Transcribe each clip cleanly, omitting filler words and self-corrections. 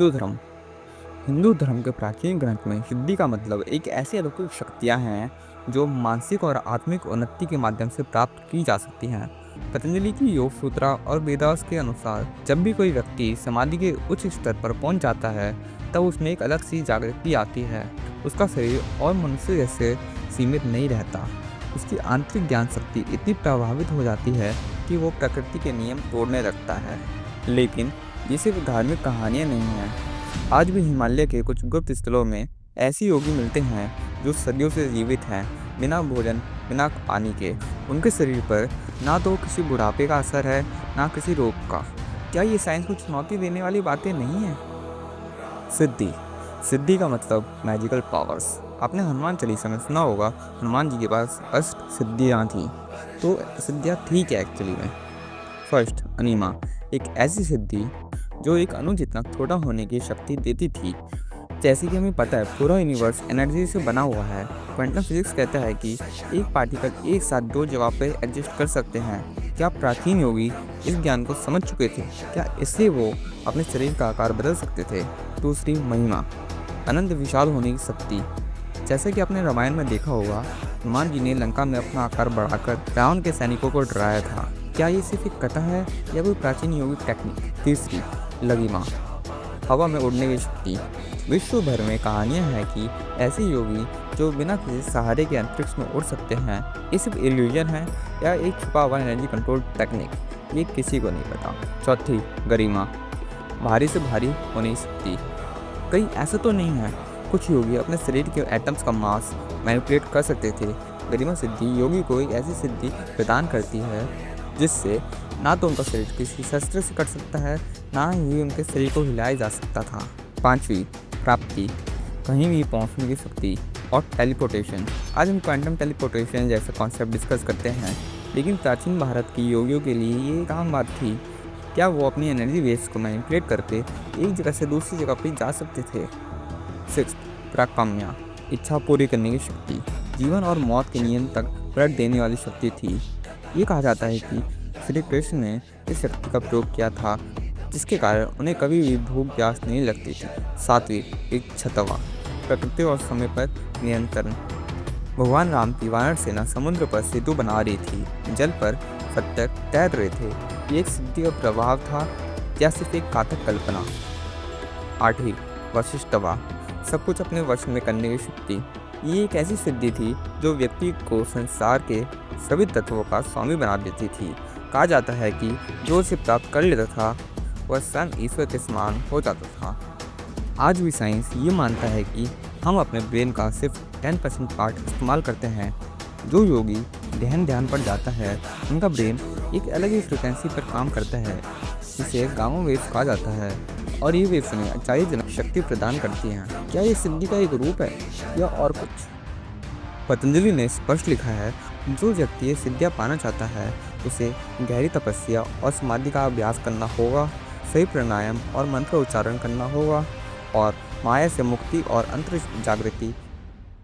हिंदू धर्म हिंदू धर्म के प्राचीन ग्रंथ में सिद्धि का मतलब एक ऐसी अलौकिक शक्तियाँ हैं जो मानसिक और आत्मिक उन्नति के माध्यम से प्राप्त की जा सकती हैं। पतंजलि की योग सूत्रा और वेदास के अनुसार जब भी कोई व्यक्ति समाधि के उच्च स्तर पर पहुंच जाता है तब उसमें एक अलग सी जागृति आती है। उसका शरीर और मनुष्य जैसे सीमित नहीं रहता। उसकी आंतरिक ज्ञान शक्ति इतनी प्रभावित हो जाती है कि वो प्रकृति के नियम तोड़ने लगता है। लेकिन ये सिर्फ धार्मिक कहानियाँ नहीं हैं। आज भी हिमालय के कुछ गुप्त स्थलों में ऐसे योगी मिलते हैं जो सदियों से जीवित हैं, बिना भोजन बिना पानी के। उनके शरीर पर ना तो किसी बुढ़ापे का असर है ना किसी रोग का। क्या ये साइंस को चुनौती देने वाली बातें नहीं हैं? सिद्धि का मतलब मैजिकल पावर्स। आपने हनुमान चालीसा में सुना होगा, हनुमान जी के पास अष्ट सिद्धियाँ थी। तो सिद्धियाँ थी क्या एक्चुअली में? फर्स्ट, अनिमा, एक ऐसी सिद्धि जो एक अणु जितना छोटा होने की शक्ति देती थी। जैसे कि हमें पता है पूरा यूनिवर्स एनर्जी से बना हुआ है। क्वांटम फिजिक्स कहता है कि एक पार्टिकल एक साथ दो जगह पर एडजस्ट कर सकते हैं। क्या प्राचीन योगी इस ज्ञान को समझ चुके थे? क्या इससे वो अपने शरीर का आकार बदल सकते थे? दूसरी, महिमा, अनंत विशाल होने की शक्ति। जैसे कि आपने रामायण में देखा होगा, हनुमान जी ने लंका में अपना आकार बढ़ाकर रावण के सैनिकों को डराया था। क्या ये सिर्फ एक कथा है या कोई प्राचीन योगिक टेक्निक? तीसरी, लघिमा, हवा में उड़ने की शक्ति। विश्व भर में कहानियां हैं कि ऐसे योगी जो बिना किसी सहारे के अंतरिक्ष में उड़ सकते हैं। ये सिर्फ इल्यूजन है या एक छुपा हुआ एनर्जी कंट्रोल टेक्निक, ये किसी को नहीं पता। चौथी, गरिमा, भारी से भारी होने की शक्ति। कहीं ऐसा तो नहीं है कुछ योगी अपने शरीर के एटम्स का मास मैनिपुलेट कर सकते थे? गरिमा सिद्धि योगी को एक ऐसी सिद्धि प्रदान करती है जिससे ना तो उनका शरीर किसी शस्त्र से कट सकता है, ना ही उनके शरीर को हिलाया जा सकता था। पांचवी, प्राप्ति, कहीं भी पहुंचने की शक्ति और टेलीपोर्टेशन। आज हम क्वांटम टेलीपोर्टेशन जैसे कॉन्सेप्ट डिस्कस करते हैं, लेकिन प्राचीन भारत की योगियों के लिए ये एक आम बात थी। क्या वो अपनी एनर्जी वेव्स को मैनिपुलेट करके एक जगह से दूसरी जगह पर जा सकते थे? सिक्स्थ, प्राकाम्या, इच्छा पूरी करने की शक्ति। जीवन और मौत के नियम तक पलट देने वाली शक्ति थी। ये कहा जाता है कि श्री कृष्ण ने इस शक्ति का प्रयोग किया था जिसके कारण उन्हें कभी भी भूख प्यास नहीं लगती थी। सातवीं, इच्छतवा, प्रकृति और समय पर नियंत्रण। भगवान राम की वानर सेना समुद्र पर सेतु बना रही थी, जल पर सत्य तैर रहे थे। ये एक सिद्धि का प्रभाव था या सिर्फ एक घातक कल्पना? आठवीं, वशिष्ठवा, सब कुछ अपने वश में करने की शक्ति। ये एक ऐसी सिद्धि थी जो व्यक्ति को संसार के सभी तत्वों का स्वामी बना देती थी। कहा जाता है कि जो उसे प्राप्त कर लेता था वह स्वयं ईश्वर के समान हो जाता था। आज भी साइंस ये मानता है कि हम अपने ब्रेन का सिर्फ 10% पार्ट इस्तेमाल करते हैं। जो योगी गहन ध्यान पर जाता है उनका ब्रेन एक अलग ही फ्रिक्वेंसी पर काम करता है जिसे गामा वेव्स कहा जाता है, और ये वेव्स उन्हें आश्चर्यजनक शक्ति प्रदान करती हैं। क्या ये सिद्धि का एक रूप है या और कुछ? पतंजलि ने स्पष्ट लिखा है, जो व्यक्ति ये सिद्धियाँ पाना चाहता है उसे गहरी तपस्या और समाधि का अभ्यास करना होगा, सही प्राणायाम और मंत्र उच्चारण करना होगा, और माया से मुक्ति और अंतर जागृति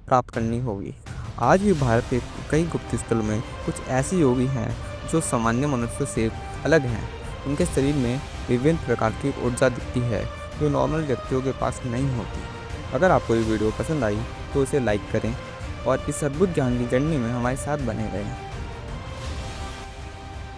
प्राप्त करनी होगी। आज भी भारत के कई गुप्त स्थलों में कुछ ऐसे योगी हैं जो सामान्य मनुष्य से अलग हैं। उनके शरीर में विभिन्न प्रकार की ऊर्जा दिखती है जो नॉर्मल व्यक्तियों के पास नहीं होती। अगर आपको ये वीडियो पसंद आई तो इसे लाइक करें और इस अद्भुत ज्ञान की जर्नी में हमारे साथ बने रहें।